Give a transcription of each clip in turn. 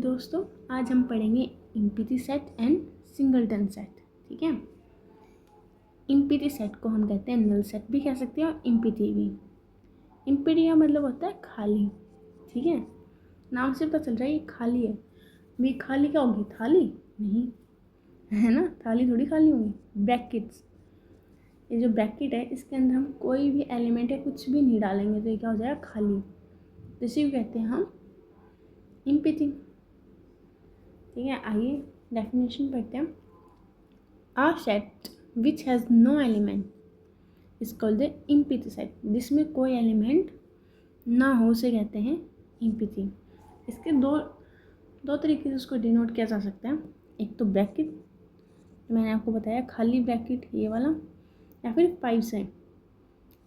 दोस्तों, आज हम पढ़ेंगे इम्पीटी सेट एंड सिंगलटन सेट। ठीक है, इम्पीटी सेट को हम कहते हैं नल सेट भी कह सकते हैं और इम्पीटी भी। इम्पीटी का मतलब होता है खाली। ठीक है, नाम से पता चल रहा है ये खाली है। भाई खाली क्या होगी? थाली नहीं है ना, थाली थोड़ी खाली होगी। ब्रैकेट्स, ये जो ब्रैकेट है इसके अंदर हम कोई भी एलिमेंट या कुछ भी नहीं डालेंगे तो ये क्या हो जाएगा? खाली। तो इसी को कहते हैं हम इम्पीटी। ठीक है, आइए डेफिनेशन पढ़ते हैं। A set which has no element is called the empty set. जिसमें कोई एलिमेंट ना हो उसे कहते हैं इम्पीटी। इसके दो तरीके से उसको डिनोट किया जा सकता है। एक तो ब्रैकेट, मैंने आपको बताया खाली ब्रैकेट ये वाला, या फिर 5 से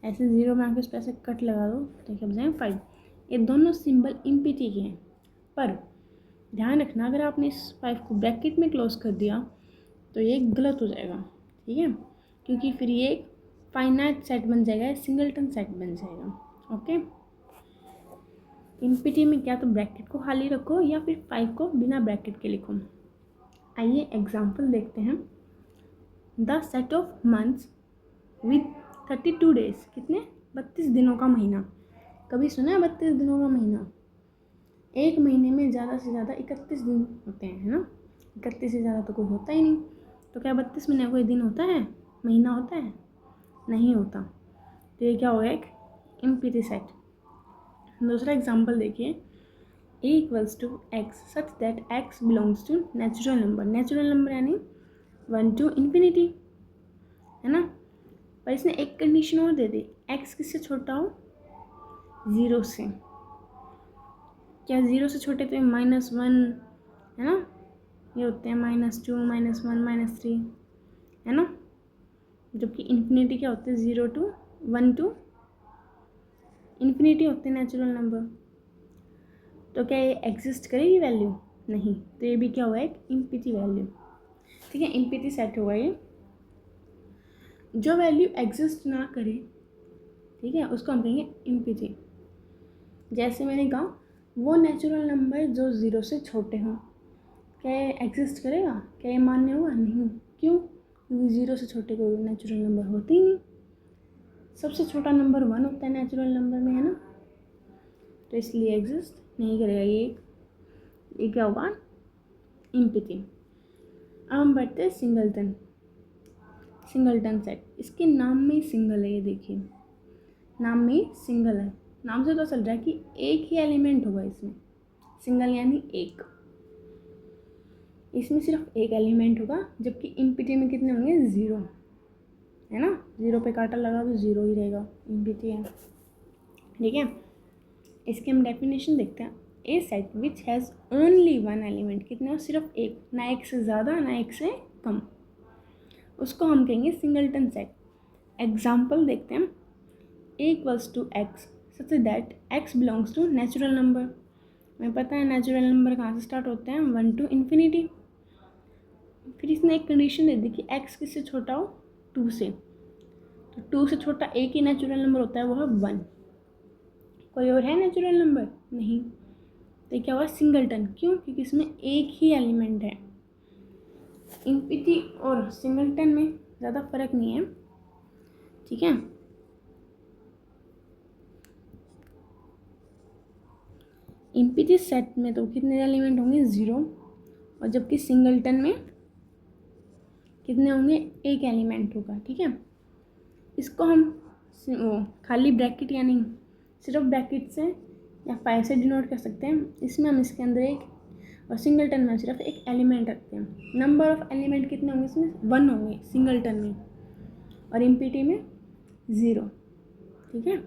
ऐसे 0 में आके उस पर ऐसे कट लगा दो तो क्या बजाएं 5। ये दोनों सिंबल इम्पीटी के हैं, पर ध्यान रखना अगर आपने इस 5 को ब्रैकेट में क्लोज कर दिया तो ये गलत हो जाएगा। ठीक है, क्योंकि फिर ये एक फाइनाइट सेट बन जाएगा, सिंगलटन सेट बन जाएगा। ओके, इम्पीटी में क्या तो ब्रैकेट को खाली रखो या फिर 5 को बिना ब्रैकेट के लिखो। आइए एग्जाम्पल देखते हैं। The set of months with 32 days, कितने? 32 दिनों का महीना। कभी सुना है 32 दिनों का महीना? एक महीने में ज़्यादा से ज़्यादा 31 दिन होते हैं, है ना। 31 से ज़्यादा तो कोई होता ही नहीं। तो क्या 32 महीने कोई दिन होता है? महीना होता है? नहीं होता। तो ये क्या होगा? एक इम्पीटी सेट। दूसरा एग्जांपल देखिए। a equals to x such that x belongs to natural number. Natural number यानी 1 to infinity, है ना। पर इसने एक कंडीशन और दे दी, x किससे छोटा हो? 0 से। क्या 0 से छोटे तो -1 है ना, ये होते हैं -2 -1 -3, है ना। जबकि इन्फिनिटी क्या होते हैं? 0 to 1 to इन्फिनिटी होते हैं नेचुरल नंबर। तो क्या ये एग्जिस्ट करेगी वैल्यू? नहीं। तो ये भी क्या हुआ? एक इम्पीटी वैल्यू। ठीक है, इम्पीटी सेट हुआ ये। जो वैल्यू एग्जिस्ट ना करे, ठीक है, उसको हम कहेंगे इम्पीटी। जैसे मैंने कहा वो नेचुरल नंबर जो 0 से छोटे हों, क्या ये एग्जिस्ट करेगा? क्या ये मान्य होगा? नहीं। क्यों? क्योंकि 0 से छोटे कोई नेचुरल नंबर होते ही नहीं। सबसे छोटा नंबर 1 होता है नेचुरल नंबर में, है ना। तो इसलिए एग्जिस्ट नहीं करेगा ये क्या होगा? इम्पीटी। अब हम बढ़ते हैं सिंगलटन सेट। इसके नाम में ही सिंगल है, ये देखिए नाम में ही सिंगल है। नाम से तो चल रहा है कि एक ही एलिमेंट होगा इसमें। सिंगल यानी एक, इसमें सिर्फ एक एलिमेंट होगा। जबकि इम्पीटी में कितने होंगे? 0, है ना। 0 पे कांटा लगा तो 0 ही रहेगा, इम्पीटी है। ठीक है, इसकी हम डेफिनेशन देखते हैं। A set which has only 1 element, कितने हो? सिर्फ एक, ना एक से ज़्यादा ना एक से कम, उसको हम कहेंगे सिंगलटन सेट। एग्जाम्पल देखते हैं। A equals to x such that x belongs to natural number. हमें पता है नेचुरल नंबर कहाँ से स्टार्ट होते हैं? 1 to इन्फिनिटी। फिर इसने एक कंडीशन दे दी कि x किससे छोटा हो? 2 से। तो 2 से छोटा एक ही नेचुरल नंबर होता है, वो है 1। कोई और है नेचुरल नंबर? नहीं। तो क्या हुआ? सिंगलटन। क्यों? क्योंकि इसमें एक ही एलिमेंट है। इम्पीटी और सिंगलटन में ज़्यादा फर्क नहीं है। ठीक है, इम्पीटी सेट में तो कितने एलिमेंट होंगे? 0, और जबकि सिंगलटन में कितने होंगे? एक एलिमेंट होगा। ठीक है, इसको हम खाली ब्रैकेट यानी सिर्फ ब्रैकेट से या 5 से डिनोट कर सकते हैं। इसमें हम इसके अंदर एक, और सिंगलटन में सिर्फ एक एलिमेंट रखते हैं। नंबर ऑफ एलिमेंट कितने होंगे इसमें? 1 होंगे सिंगलटन में, और इम्पीटी में 0। ठीक है।